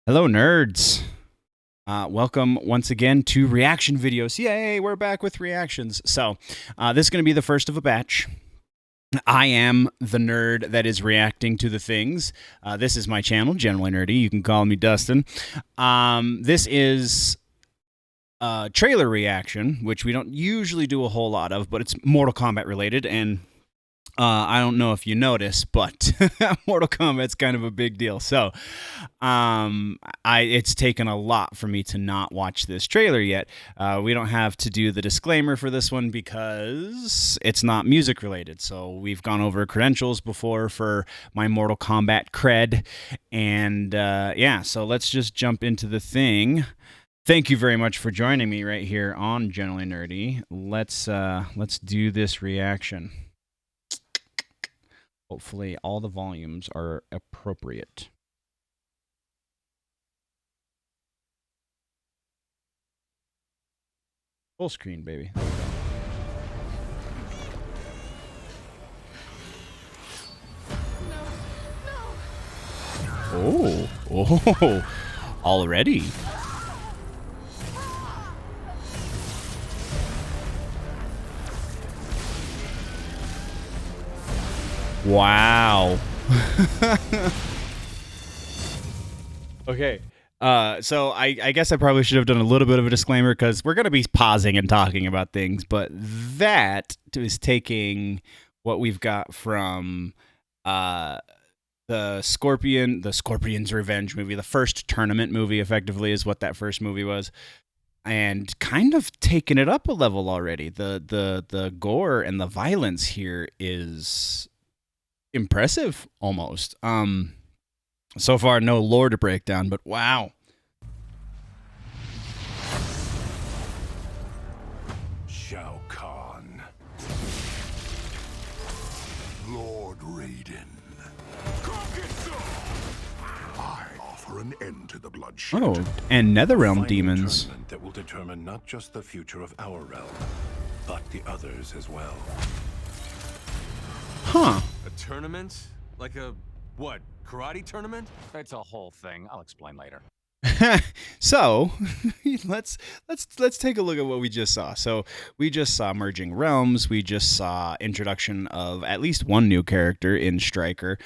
Hello, nerds. Welcome once again to reaction videos. Yay, we're back with reactions. So, this is going to be the first of a batch. I am the nerd that is reacting to the things. This is my channel, Generally Nerdy. You can call me Dustin. This is a trailer reaction, which we don't usually do a whole lot of, but it's Mortal Kombat related, and I don't know if you noticed, but Mortal Kombat's kind of a big deal. So, it's taken a lot for me to not watch this trailer yet. We don't have to do the disclaimer for this one because it's not music related. So we've gone over credentials before for my Mortal Kombat cred, and yeah. So let's just jump into the thing. Thank you very much for joining me right here on Generally Nerdy. Let's do this reaction. Hopefully all the volumes are appropriate. Full screen, baby. Oh, already. Wow. Okay. So I guess I probably should have done a little bit of a disclaimer because we're going to be pausing and talking about things, but that is taking what we've got from the Scorpion's Revenge movie, the first tournament movie, effectively, is what that first movie was, and kind of taking it up a level already. The gore and the violence here is impressive, almost. So far, no lore to break down, but wow. Shao Kahn, Lord Raiden, I offer an end to the bloodshed. Oh, and Netherrealm demons. Tournament that will determine not just the future of our realm, but the others as well. Huh. A tournament? Like a, what, karate tournament? It's a whole thing. I'll explain later. So let's take a look at what we just saw. So we just saw merging realms. We just saw introduction of at least one new character in Stryker.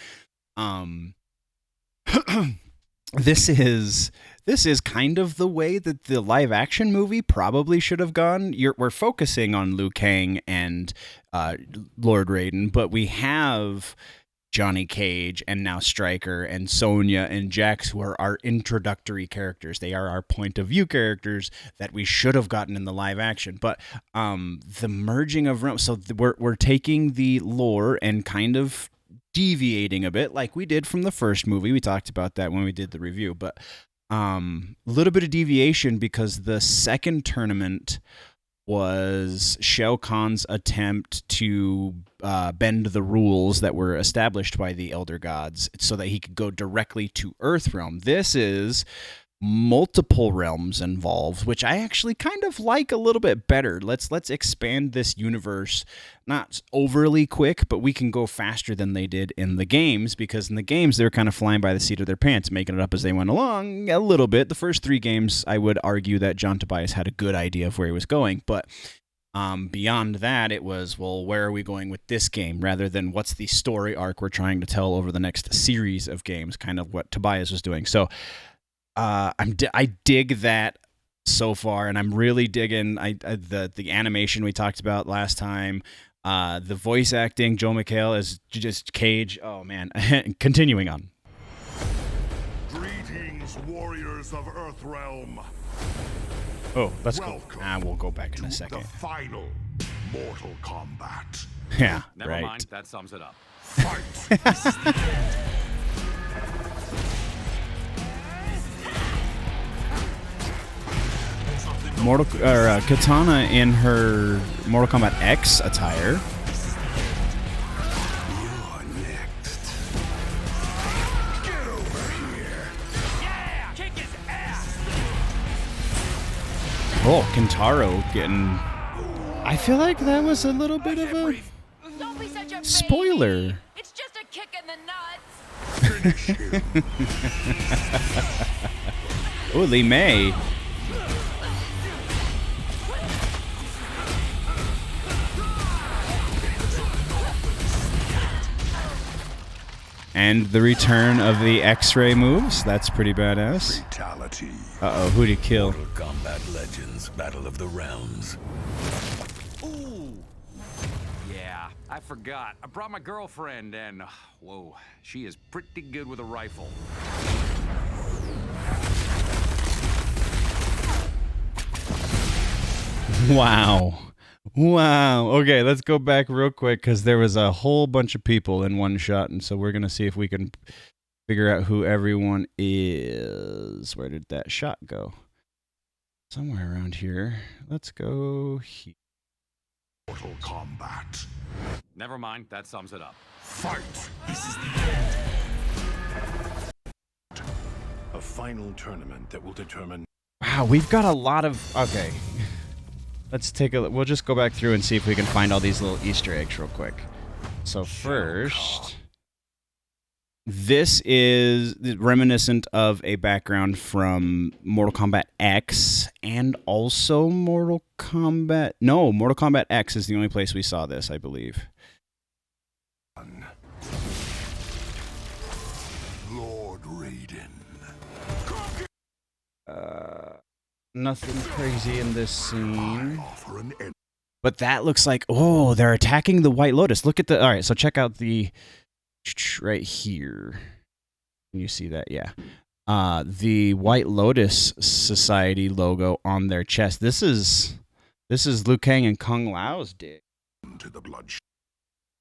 This is kind of the way that the live action movie probably should have gone. We're focusing on Liu Kang and Lord Raiden, but we have Johnny Cage and now Stryker and Sonya and Jax, who are our introductory characters. They are our point of view characters that we should have gotten in the live action. But the merging of realms, so we're taking the lore and kind of deviating a bit like we did from the first movie. We talked about that when we did the review, but a little bit of deviation because the second tournament was Shao Kahn's attempt to bend the rules that were established by the Elder Gods so that he could go directly to Earthrealm. This is multiple realms involved, which I actually kind of like a little bit better. Let's expand this universe, not overly quick, but we can go faster than they did in the games, because in the games they were kind of flying by the seat of their pants, making it up as they went along a little bit. The first three games, I would argue that John Tobias had a good idea of where he was going, but beyond that, it was, well, where are we going with this game, rather than what's the story arc we're trying to tell over the next series of games, kind of what Tobias was doing. So I dig that so far, and I'm really digging the animation we talked about last time. The voice acting, Joe McHale is just Cage. Oh man, continuing on. Greetings, warriors of Earthrealm. Oh, let's go. Welcome We'll go back in a to second. the final Mortal Kombat. Yeah, Never right. mind. That sums it up. Fight! Katana in her Mortal Kombat X attire. You're next. Get over here. Yeah! Kick his ass! Oh, Kintaro getting... I feel like that was a little bit of a Don't be such a spoiler. baby. It's just a kick in the nuts. Finish him. Oh, Lee May. And the return of the X-ray moves. That's pretty badass. Fatality. Uh-oh, who'd he kill? Mortal Kombat Legends, Battle of the Realms. Ooh. Yeah, I forgot. I brought my girlfriend and, whoa, she is pretty good with a rifle. Wow. Wow. Okay, let's go back real quick because there was a whole bunch of people in one shot, and so we're going to see if we can figure out who everyone is. Where did that shot go? Somewhere around here. Let's go here. Mortal Kombat. Never mind, that sums it up. Fight! This is the end. A final tournament that will determine. Wow, we've got a lot of... Okay. Let's take a look. We'll just go back through and see if we can find all these little Easter eggs real quick. So first... This is reminiscent of a background from Mortal Kombat X and also Mortal Kombat... No, Mortal Kombat X is the only place we saw this, I believe. Lord Raiden. Nothing crazy in this scene. Offer an end. But that looks like... Oh, they're attacking the White Lotus. Look at the... All right, so check out the... Right here. Can you see that? Yeah. The White Lotus Society logo on their chest. This is Liu Kang and Kung Lao's dig. To the bloodshed.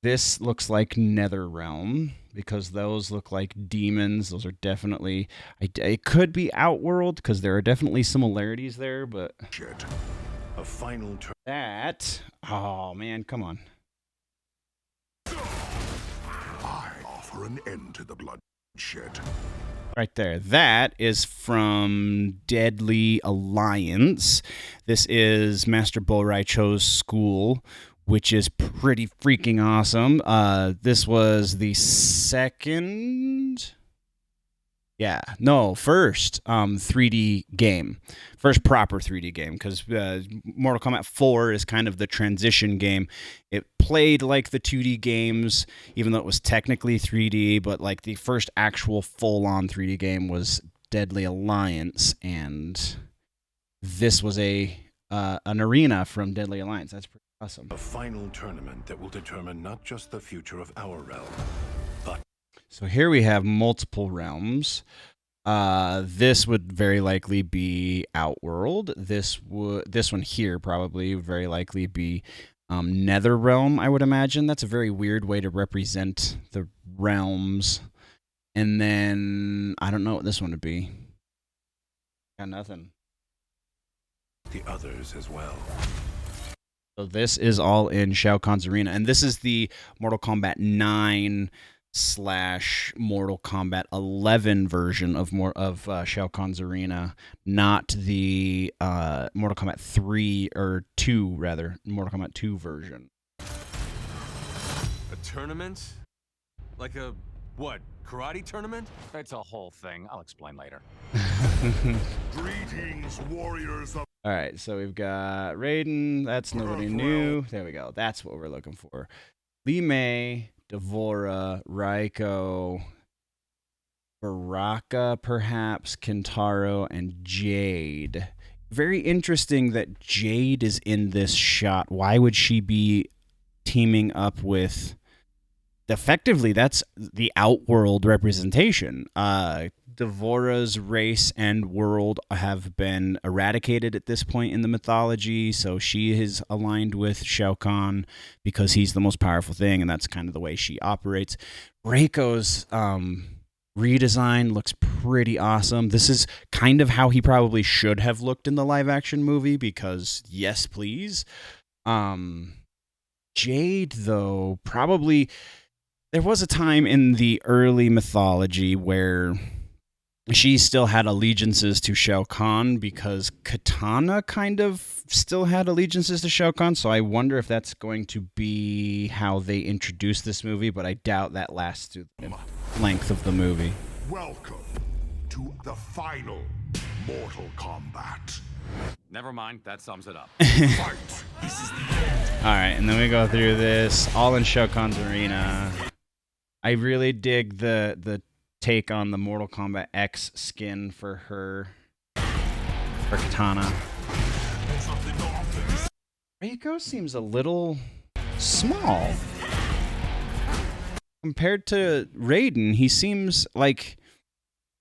This looks like Netherrealm because those look like demons. Those are definitely... It could be Outworld because there are definitely similarities there, but... A final turn. That... Oh, man, come on. I offer an end to the bloodshed. Right there. That is from Deadly Alliance. This is Master Bo Rai Cho's school, which is pretty freaking awesome. This was the second... Yeah, no, first 3D game. First proper 3D game, because Mortal Kombat 4 is kind of the transition game. It played like the 2D games, even though it was technically 3D, but like the first actual full-on 3D game was Deadly Alliance, and this was an arena from Deadly Alliance. That's pretty awesome. A final tournament that will determine not just the future of our realm, but... So here we have multiple realms. This would very likely be Outworld. This one here probably would very likely be Netherrealm, I would imagine. That's a very weird way to represent the realms. And then I don't know what this one would be. Got nothing. The others as well. So this is all in Shao Kahn's arena, and this is the Mortal Kombat 9 / Mortal Kombat 11 version of Shao Kahn's arena, not the Mortal Kombat 3 or 2 rather, Mortal Kombat 2 version. A tournament? Like a, what, karate tournament? It's a whole thing. I'll explain later. Greetings, warriors of... All right, so we've got Raiden. That's nobody new. There we go. That's what we're looking for. Lee May, Devora, Raiko, Baraka, perhaps, Kintaro, and Jade. Very interesting that Jade is in this shot. Why would she be teaming up with... Effectively, that's the Outworld representation. Devora's race and world have been eradicated at this point in the mythology, so she is aligned with Shao Kahn because he's the most powerful thing, and that's kind of the way she operates. Reiko's redesign looks pretty awesome. This is kind of how he probably should have looked in the live-action movie because, yes, please. Jade, though, probably... There was a time in the early mythology where she still had allegiances to Shao Kahn because Katana kind of still had allegiances to Shao Kahn, so I wonder if that's going to be how they introduce this movie, but I doubt that lasts through the length of the movie. Welcome to the final Mortal Kombat. Never mind, that sums it up. Fight! All right, and then we go through this all in Shao Kahn's arena. I really dig the take on the Mortal Kombat X skin for her, for Katana. Reiko seems a little small compared to Raiden. He seems like,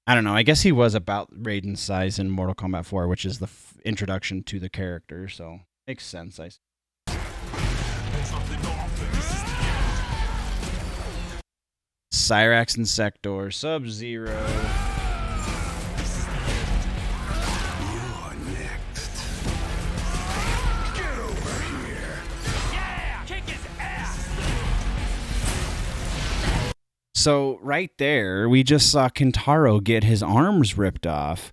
I don't know, I guess he was about Raiden's size in Mortal Kombat 4, which is the introduction to the character, so makes sense. Cyrax and Sector, Sub-Zero. You're next. Get over here. Yeah! Kick his ass! So right there, we just saw Kintaro get his arms ripped off.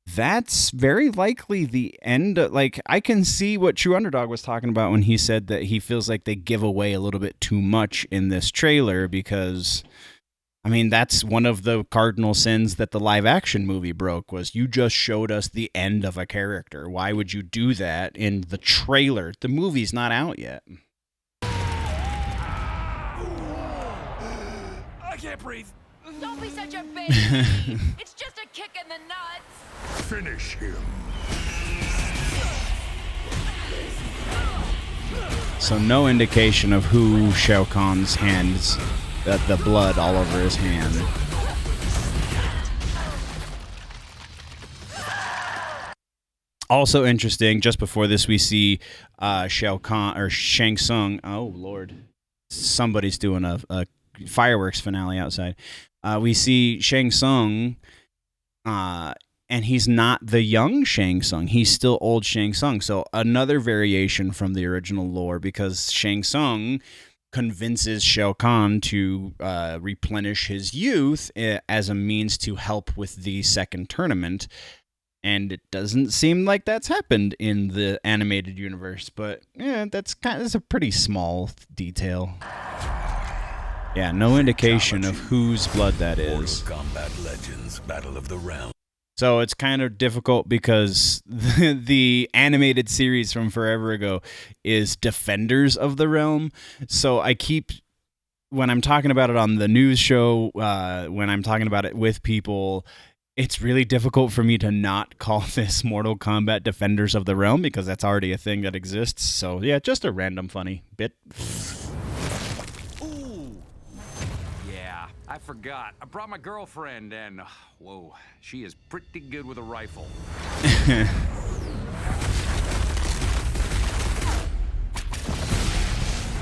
That's very likely the end. Like, I can see what True Underdog was talking about when he said that he feels like they give away a little bit too much in this trailer because, I mean, that's one of the cardinal sins that the live action movie broke, was you just showed us the end of a character. Why would you do that in the trailer? The movie's not out yet. I can't breathe. Don't be such a baby. It's just a kick in the nuts. Finish him. So no indication of who Shao Kahn's hands, the blood all over his hand. Also interesting, just before this we see Shao Kahn, or Shang Tsung. Oh Lord, somebody's doing a fireworks finale outside. We see Shang Tsung, and he's not the young Shang Tsung. He's still old Shang Tsung. So another variation from the original lore, because Shang Tsung convinces Shao Kahn to replenish his youth as a means to help with the second tournament. And it doesn't seem like that's happened in the animated universe. But yeah, that's a pretty small detail. Yeah, no indication of whose blood that is. Mortal Kombat Legends, Battle of the Realm. So it's kind of difficult because the animated series from forever ago is Defenders of the Realm. So I keep, when I'm talking about it on the news show, when I'm talking about it with people, it's really difficult for me to not call this Mortal Kombat Defenders of the Realm because that's already a thing that exists. So yeah, just a random funny bit. I forgot. I brought my girlfriend, and whoa, she is pretty good with a rifle.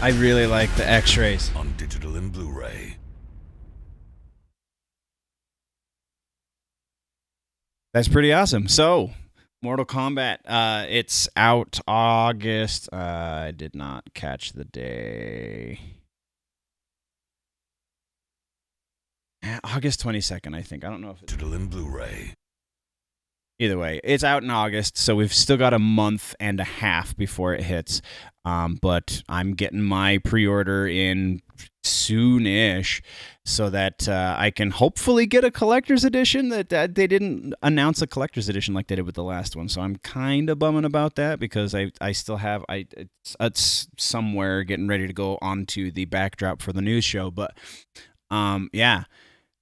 I really like the X-rays. On digital and Blu-ray. That's pretty awesome. So, Mortal Kombat, it's out August. I did not catch the day. August 22nd, I think. I don't know if it's Digital and Blu-ray. Either way, it's out in August, so we've still got a month and a half before it hits. But I'm getting my pre-order in soon-ish so that I can hopefully get a collector's edition. That they didn't announce a collector's edition like they did with the last one, so I'm kind of bumming about that because I still have it's somewhere getting ready to go onto the backdrop for the news show. But yeah.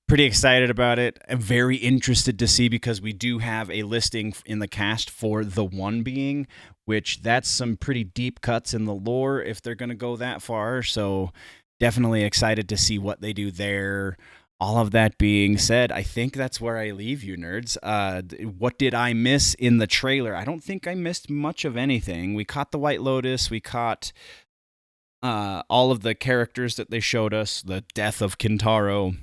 Pretty excited about it. I'm very interested to see because we do have a listing in the cast for the One Being, which that's some pretty deep cuts in the lore if they're going to go that far. So definitely excited to see what they do there. All of that being said, I think that's where I leave you, nerds. What did I miss in the trailer? I don't think I missed much of anything. We caught the White Lotus. We caught all of the characters that they showed us. The death of Kintaro.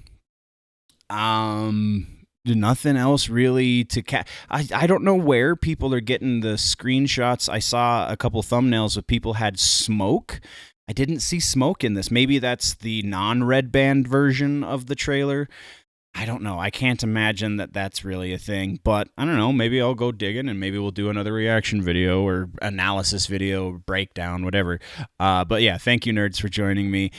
Nothing else really to I don't know where people are getting the screenshots. I saw a couple thumbnails of people had smoke. I didn't see smoke in this. Maybe that's the non-red band version of the trailer. I don't know. I can't imagine that that's really a thing, but I don't know. Maybe I'll go digging and maybe we'll do another reaction video or analysis video, breakdown, whatever. But yeah, thank you, nerds, for joining me.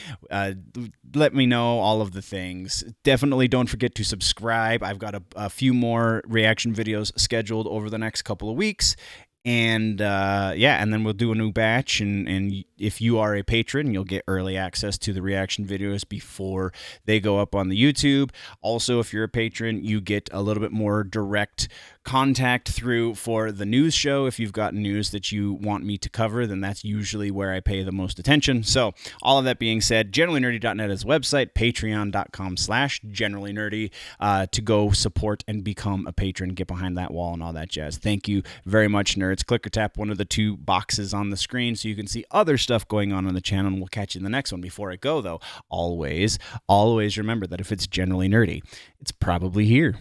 Let me know all of the things. Definitely don't forget to subscribe. I've got a few more reaction videos scheduled over the next couple of weeks. And and then we'll do a new batch. And if you are a patron, you'll get early access to the reaction videos before they go up on the YouTube. Also, if you're a patron, you get a little bit more direct contact through for the news show. If you've got news that you want me to cover, then that's usually where I pay the most attention. So all of that being said, generallynerdy.net is website, patreon.com/generallynerdy to go support and become a patron, get behind that wall and all that jazz. Thank you very much, nerds. Click or tap one of the two boxes on the screen so you can see other stuff going on the channel, and we'll catch you in the next one. Before I go, though, always remember that if it's generally nerdy, it's probably here.